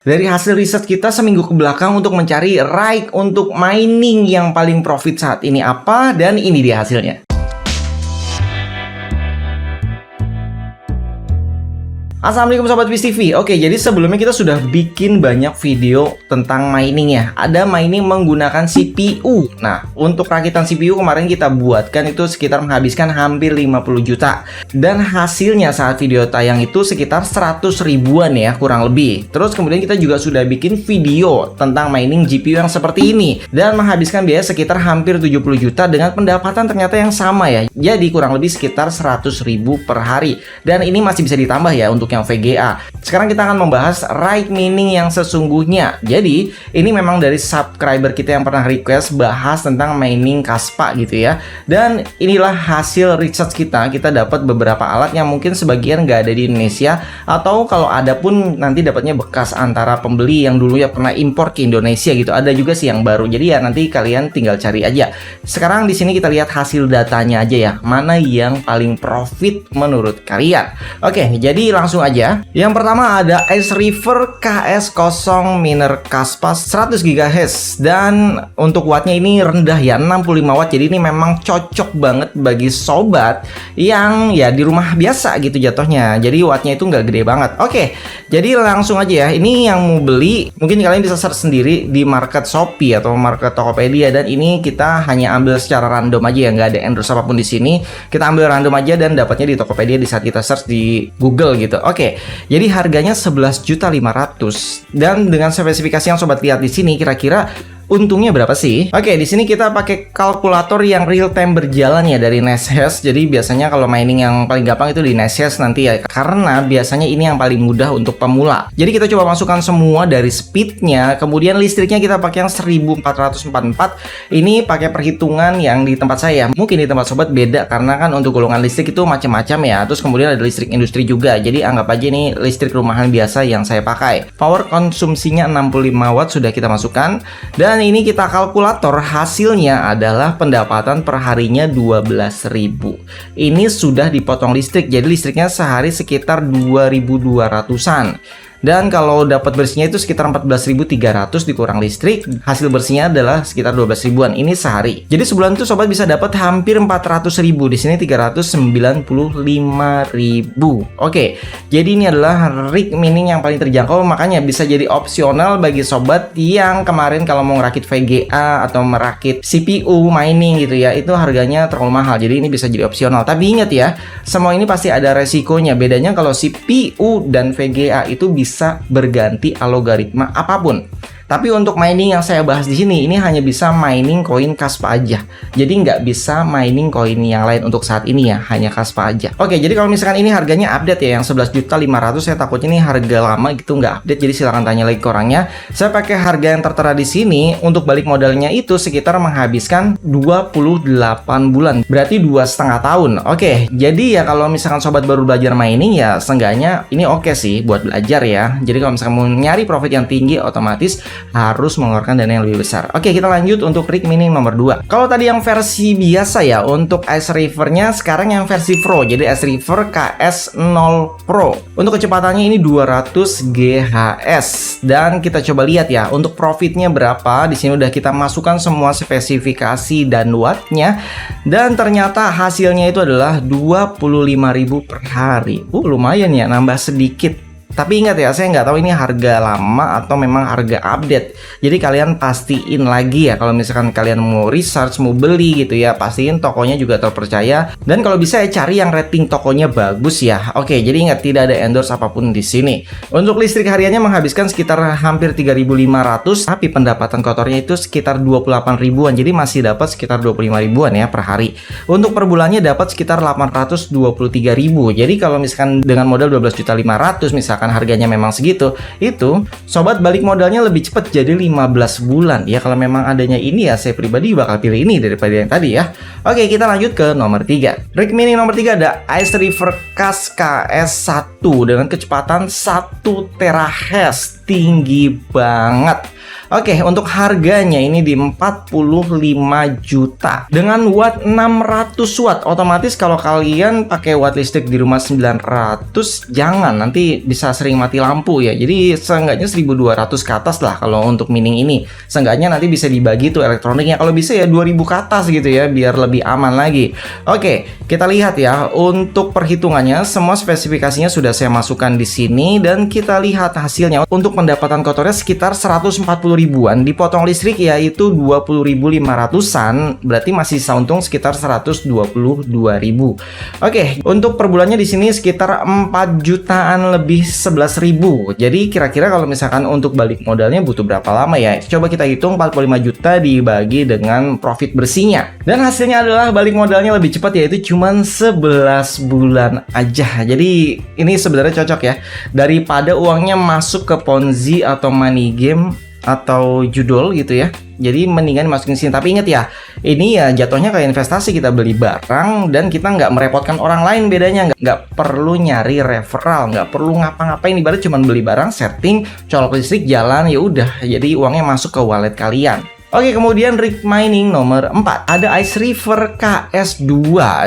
Dari hasil riset kita seminggu ke belakang untuk mencari rig untuk mining yang paling profit saat ini apa, dan ini dia hasilnya. Assalamualaikum Sobat Wiz TV. Oke, jadi sebelumnya kita sudah bikin banyak video tentang mining ya. Ada mining menggunakan CPU. Nah, untuk rakitan CPU kemarin kita buatkan itu sekitar menghabiskan hampir 50 juta. Dan hasilnya saat video tayang itu sekitar 100 ribuan ya, kurang lebih. Terus kemudian kita juga sudah bikin video tentang mining GPU yang seperti ini. Dan menghabiskan biaya sekitar hampir 70 juta dengan pendapatan ternyata yang sama ya. Jadi kurang lebih sekitar 100 ribu per hari. Dan ini masih bisa ditambah ya untuk yang VGA. Sekarang kita akan membahas rig mining yang sesungguhnya. Jadi ini memang dari subscriber kita yang pernah request bahas tentang mining Kaspa gitu ya. Dan inilah hasil research kita. Kita dapat beberapa alat yang mungkin sebagian nggak ada di Indonesia, atau kalau ada pun nanti dapatnya bekas antara pembeli yang dulu ya pernah impor ke Indonesia gitu. Ada juga sih yang baru. Jadi ya nanti kalian tinggal cari aja. Sekarang di sini kita lihat hasil datanya aja ya. Mana yang paling profit menurut kalian? Oke, jadi langsung aja. Yang pertama ada Ice River KS0 Miner Kaspa 100 GHz, dan untuk wattnya ini rendah ya, 65 watt. Jadi ini memang cocok banget bagi sobat yang ya di rumah biasa gitu jatuhnya. Jadi wattnya itu nggak gede banget. Oke, jadi langsung aja ya. Ini yang mau beli mungkin kalian bisa search sendiri di market Shopee atau market Tokopedia, dan ini kita hanya ambil secara random aja ya, nggak ada endorse apapun di sini. Kita ambil random aja dan dapatnya di Tokopedia di saat kita search di Google gitu. Oke, jadi harganya 11.500.000, dan dengan spesifikasi yang sobat lihat di sini, kira-kira untungnya berapa sih? Oke, di sini kita pakai kalkulator yang real time berjalan ya dari NESHAsh. Jadi biasanya kalau mining yang paling gampang itu di NESHAsh nanti ya, karena biasanya ini yang paling mudah untuk pemula. Jadi kita coba masukkan semua dari speednya, kemudian listriknya kita pakai yang 1444. Ini pakai perhitungan yang di tempat saya. Mungkin di tempat sobat beda karena kan untuk golongan listrik itu macam-macam ya. Terus kemudian ada listrik industri juga. Jadi anggap aja ini listrik rumahan biasa yang saya pakai. Power konsumsinya 65 watt sudah kita masukkan, dan ini kita kalkulator, hasilnya adalah pendapatan per harinya 12.000. Ini sudah dipotong listrik, jadi listriknya sehari sekitar 2.200-an. Dan kalau dapat bersihnya itu sekitar 14.300 dikurang listrik, hasil bersihnya adalah sekitar 12 ribuan. Ini sehari. Jadi sebulan itu sobat bisa dapat hampir 400.000. Di sini 395.000. Oke, jadi ini adalah rig mining yang paling terjangkau, makanya bisa jadi opsional bagi sobat yang kemarin kalau mau ngerakit VGA atau merakit CPU mining gitu ya, itu harganya terlalu mahal. Jadi ini bisa jadi opsional. Tapi ingat ya, semua ini pasti ada resikonya. Bedanya kalau CPU dan VGA itu bisa berganti algoritma apapun. Tapi untuk mining yang saya bahas di sini, ini hanya bisa mining koin Kaspa aja. Jadi nggak bisa mining koin yang lain untuk saat ini ya, hanya Kaspa aja. Oke, jadi kalau misalkan ini harganya update ya, yang 11.500.000, saya takutnya ini harga lama gitu nggak update. Jadi silahkan tanya lagi ke orangnya. Saya pakai harga yang tertera di sini. Untuk balik modalnya itu sekitar menghabiskan 28 bulan, berarti 2,5 tahun. Oke, jadi ya kalau misalkan sobat baru belajar mining ya, seenggaknya ini oke sih buat belajar ya. Jadi kalau misalkan mau nyari profit yang tinggi, otomatis harus mengeluarkan dana yang lebih besar. Oke, kita lanjut untuk rig mining nomor 2. Kalau tadi yang versi biasa ya, untuk Ice River-nya sekarang yang versi Pro. Jadi Ice River KS0 Pro. Untuk kecepatannya ini 200 GHz. Dan kita coba lihat ya, untuk profitnya berapa. Di sini udah kita masukkan semua spesifikasi dan wattnya. Dan ternyata hasilnya itu adalah 25.000 per hari. Lumayan ya, nambah sedikit. Tapi ingat ya, saya nggak tahu ini harga lama atau memang harga update. Jadi kalian pastiin lagi ya, kalau misalkan kalian mau research, mau beli gitu ya, pastiin tokonya juga terpercaya. Dan kalau bisa ya cari yang rating tokonya bagus ya. Oke, jadi ingat tidak ada endorse apapun di sini. Untuk listrik hariannya menghabiskan sekitar hampir 3.500, tapi pendapatan kotornya itu sekitar 28 ribuan. Jadi masih dapat sekitar 25 ribuan ya per hari. Untuk per bulannya dapat sekitar 823 ribu. Jadi kalau misalkan dengan modal 12.500.000 misalkan harganya memang segitu, itu sobat balik modalnya lebih cepat jadi 15 bulan. Ya kalau memang adanya ini ya, saya pribadi bakal pilih ini daripada yang tadi ya. Oke, kita lanjut ke nomor 3. Rig mining nomor 3 ada Ice River KS1 dengan kecepatan 1 terahash, tinggi banget. Oke, untuk harganya ini di 45 juta dengan watt 600 watt. Otomatis kalau kalian pakai watt listrik di rumah 900, jangan, nanti bisa sering mati lampu ya. Jadi seenggaknya 1200 ke atas lah kalau untuk mining ini. Seenggaknya nanti bisa dibagi tuh elektroniknya, kalau bisa ya 2000 ke atas gitu ya, biar lebih aman lagi. Oke, kita lihat ya untuk perhitungannya, semua spesifikasinya sudah saya masukkan di sini dan kita lihat hasilnya. Untuk pendapatan kotornya sekitar 140 ribuan, dipotong listrik yaitu 20.500-an, berarti masih sisa untung sekitar 122 ribu. Oke, untuk per bulannya di sini sekitar 4 jutaan lebih 11 ribu. Jadi kira-kira kalau misalkan untuk balik modalnya butuh berapa lama ya? Coba kita hitung 45 juta dibagi dengan profit bersihnya. Dan hasilnya adalah balik modalnya lebih cepat, yaitu cuman 11 bulan aja. Jadi ini sebenarnya cocok ya, daripada uangnya masuk ke Ponzi atau money game atau judul gitu ya. Jadi mendingan masukin sini. Tapi ingat ya, ini ya jatuhnya kayak investasi, kita beli barang dan kita nggak merepotkan orang lain. Bedanya nggak perlu nyari referral, nggak perlu ngapa-ngapain. Ibarat cuma beli barang, setting, colok listrik, jalan, ya udah. Jadi uangnya masuk ke wallet kalian. Oke, kemudian rig mining nomor 4. Ada Ice River KS2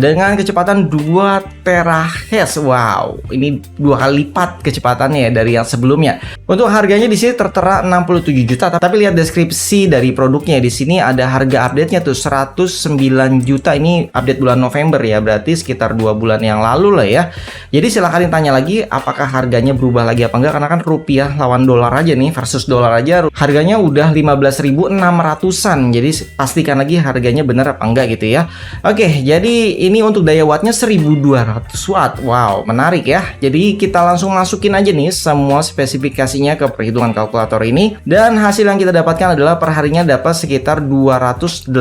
dengan kecepatan 2 terahash. Wow, ini 2 kali lipat kecepatannya ya dari yang sebelumnya. Untuk harganya di sini tertera 67 juta, tapi lihat deskripsi dari produknya. Di sini ada harga update-nya tuh 109 juta. Ini update bulan November ya, berarti sekitar 2 bulan yang lalu lah ya. Jadi silahkan ditanya lagi apakah harganya berubah lagi apa enggak, karena kan rupiah lawan dolar aja nih, versus dolar aja harganya udah 15.600-an. Jadi pastikan lagi harganya bener apa enggak gitu ya. Oke, jadi ini untuk daya wattnya 1200 watt. Wow, menarik ya. Jadi kita langsung masukin aja nih semua spesifikasinya ke perhitungan kalkulator ini. Dan hasil yang kita dapatkan adalah perharinya dapat sekitar 289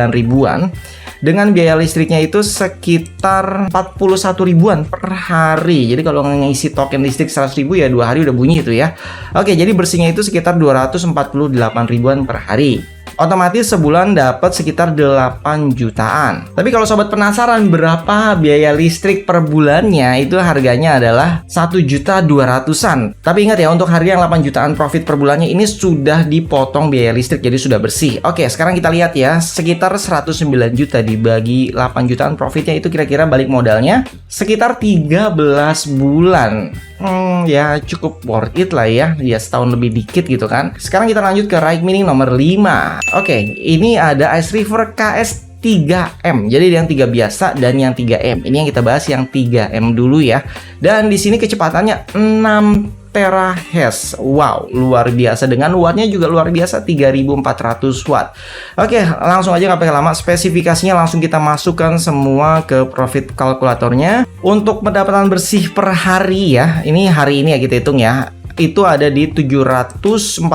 ribuan. Dengan biaya listriknya itu sekitar 41 ribuan per hari. Jadi kalau ngisi token listrik 100 ribu ya 2 hari udah bunyi itu ya. Oke, jadi bersihnya itu sekitar 248 ribuan per hari. Otomatis sebulan dapat sekitar 8 jutaan. Tapi kalau sobat penasaran berapa biaya listrik per bulannya, itu harganya adalah 1.200.000-an. Tapi ingat ya, untuk harga yang 8 jutaan profit per bulannya ini sudah dipotong biaya listrik, jadi sudah bersih. Oke, sekarang kita lihat ya, sekitar 109 juta dibagi 8 jutaan profitnya, itu kira-kira balik modalnya sekitar 13 bulan. Ya cukup worth it lah ya, setahun lebih dikit gitu kan. Sekarang kita lanjut ke rig mining nomor 5. Oke, ini ada Ice River KS 3M. Jadi yang 3 biasa dan yang 3M. Ini yang kita bahas yang 3M dulu ya. Dan di sini kecepatannya 6 terahash. Wow, luar biasa. Dengan wattnya juga luar biasa, 3400 watt. Oke, langsung aja nggak pakai lama. Spesifikasinya langsung kita masukkan semua ke profit kalkulatornya. Untuk pendapatan bersih per hari ya, ini hari ini ya kita hitung ya, itu ada di 743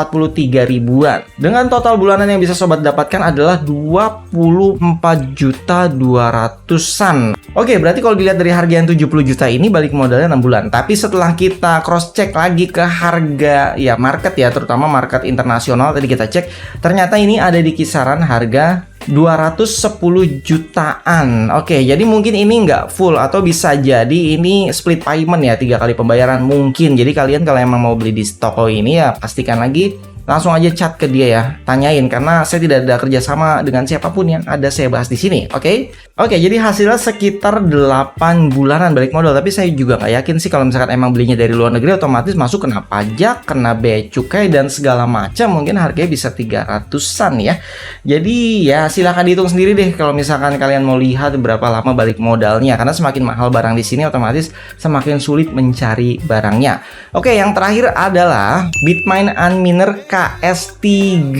ribuan. Dengan total bulanan yang bisa sobat dapatkan adalah 24.200.000-an. Oke, berarti kalau dilihat dari harga yang 70 juta ini balik modalnya 6 bulan. Tapi setelah kita cross check lagi ke harga ya market ya, terutama market internasional, tadi kita cek, ternyata ini ada di kisaran harga 210 jutaan. Oke, jadi mungkin ini nggak full atau bisa jadi ini split payment ya, 3 kali pembayaran mungkin. Jadi kalian kalau emang mau beli di toko ini ya pastikan lagi, langsung aja chat ke dia ya, tanyain, karena saya tidak ada kerjasama dengan siapapun yang ada saya bahas di sini. Oke, jadi hasilnya sekitar 8 bulanan balik modal. Tapi saya juga nggak yakin sih kalau misalkan emang belinya dari luar negeri, otomatis masuk kena pajak, kena bea cukai dan segala macam, mungkin harganya bisa 300-an ya. Jadi ya silahkan dihitung sendiri deh kalau misalkan kalian mau lihat berapa lama balik modalnya, karena semakin mahal barang di sini otomatis semakin sulit mencari barangnya. Oke, yang terakhir adalah Bitmain Unminer KS3.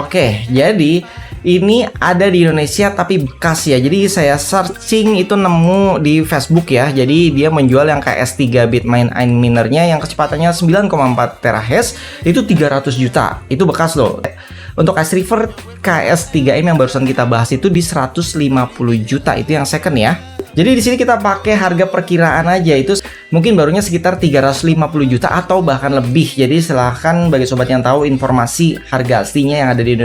Oke, jadi ini ada di Indonesia tapi bekas ya. Jadi saya searching itu nemu di Facebook ya. Jadi dia menjual yang KS3 Bitmain Unminernya yang kecepatannya 9,4 terahash, itu 300 juta. Itu bekas loh. Untuk Ice River KS3M yang barusan kita bahas itu di 150 juta. Itu yang second ya. Jadi di sini kita pakai harga perkiraan aja, itu mungkin barunya sekitar 350 juta atau bahkan lebih. Jadi silahkan bagi sobat yang tahu informasi harga aslinya yang ada di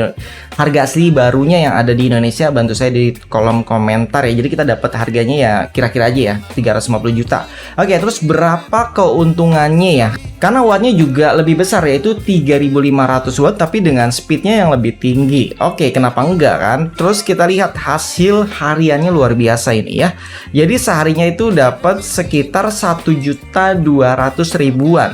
harga asli barunya yang ada di Indonesia, bantu saya di kolom komentar ya. Jadi kita dapat harganya ya kira-kira aja ya 350 juta. Oke, terus berapa keuntungannya ya? Karena wattnya juga lebih besar, yaitu 3500 watt tapi dengan speednya yang lebih tinggi. Oke, kenapa enggak kan? Terus kita lihat hasil hariannya luar biasa ini ya. Jadi seharinya itu dapat sekitar 1.200.000-an.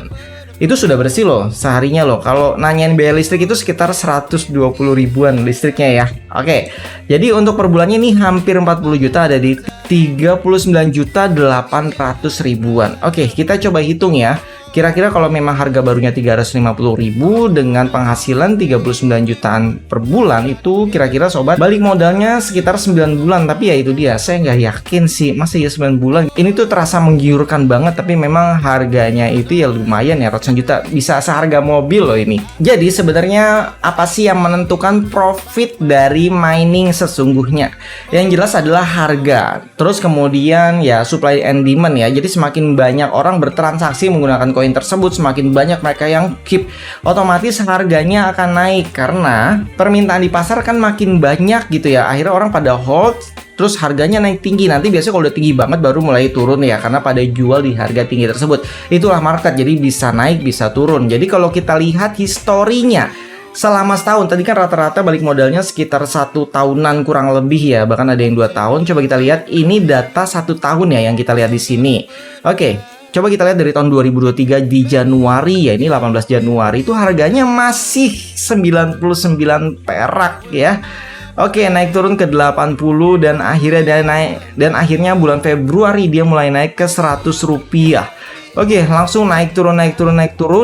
Itu sudah bersih loh seharinya loh. Kalau nanyain biaya listrik itu sekitar 120 ribuan listriknya ya. Oke, jadi untuk per bulannya ini hampir 40 juta, ada di 39.800.000-an. Oke, kita coba hitung ya. Kira-kira kalau memang harga barunya 350.000 dengan penghasilan 39 jutaan per bulan, itu kira-kira sobat balik modalnya sekitar 9 bulan. Tapi ya itu dia, saya nggak yakin sih masa ya 9 bulan. Ini tuh terasa menggiurkan banget, tapi memang harganya itu ya lumayan ya, ratusan juta, bisa seharga mobil loh ini. Jadi sebenarnya apa sih yang menentukan profit dari mining sesungguhnya? Yang jelas adalah harga. Terus kemudian ya supply and demand ya. Jadi semakin banyak orang bertransaksi menggunakan koin tersebut, semakin banyak mereka yang keep, otomatis harganya akan naik karena permintaan di pasar kan makin banyak gitu ya. Akhirnya orang pada hold, terus harganya naik tinggi. Nanti biasanya kalau udah tinggi banget baru mulai turun ya, karena pada jual di harga tinggi tersebut. Itulah market, jadi bisa naik bisa turun. Jadi kalau kita lihat historinya selama setahun, tadi kan rata-rata balik modalnya sekitar 1 tahunan kurang lebih ya, bahkan ada yang 2 tahun. Coba kita lihat, ini data 1 tahun ya yang kita lihat di sini. Oke. Coba kita lihat dari tahun 2023 di Januari ya, ini 18 Januari itu harganya masih 99 perak ya. Oke, naik turun ke 80 dan akhirnya dia naik, dan akhirnya bulan Februari dia mulai naik ke 100 rupiah. Oke, langsung naik turun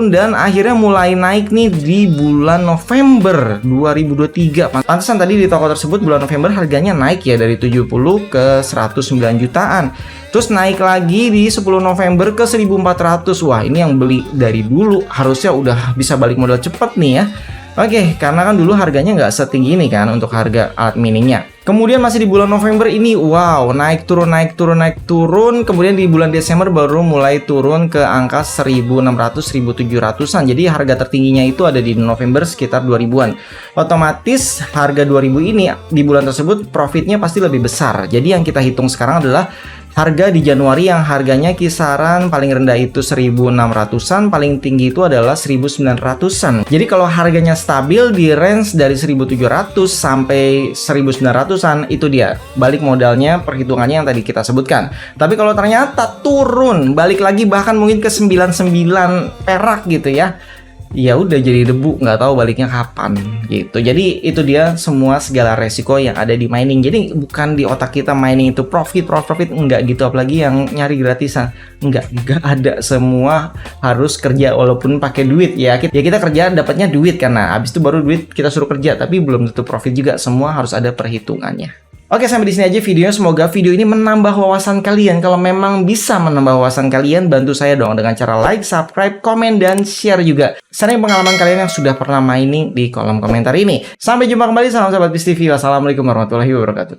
dan akhirnya mulai naik nih di bulan November 2023. Pantesan tadi di toko tersebut bulan November harganya naik ya dari 70 ke 109 jutaan. Terus naik lagi di 10 November ke 1.400. Wah, ini yang beli dari dulu harusnya udah bisa balik modal cepet nih ya. Oke, karena kan dulu harganya nggak setinggi ini kan untuk harga alat miningnya. Kemudian masih di bulan November ini, wow, naik turun. Kemudian di bulan Desember baru mulai turun ke angka 1.600-1.700-an. Jadi harga tertingginya itu ada di November sekitar 2.000-an. Otomatis harga 2.000 ini di bulan tersebut profitnya pasti lebih besar. Jadi yang kita hitung sekarang adalah harga di Januari yang harganya kisaran paling rendah itu 1.600-an, paling tinggi itu adalah 1.900-an. Jadi kalau harganya stabil di range dari 1.700 sampai 1.900-an, itu dia balik modalnya, perhitungannya yang tadi kita sebutkan. Tapi kalau ternyata turun, balik lagi bahkan mungkin ke 99 perak gitu ya, ya udah jadi debu, nggak tahu baliknya kapan gitu. Jadi itu dia semua segala resiko yang ada di mining. Jadi bukan di otak kita mining itu profit enggak gitu, apalagi yang nyari gratisan enggak ada, semua harus kerja walaupun pakai duit ya. Kita kerja dapatnya duit karena habis itu baru duit kita suruh kerja, tapi belum tentu profit juga, semua harus ada perhitungannya. Oke, sampai di sini aja videonya. Semoga video ini menambah wawasan kalian. Kalau memang bisa menambah wawasan kalian, bantu saya dong dengan cara like, subscribe, komen, dan share juga. Sharing pengalaman kalian yang sudah pernah mining di kolom komentar ini. Sampai jumpa kembali, salam sahabat BIS TV. Wassalamualaikum warahmatullahi wabarakatuh.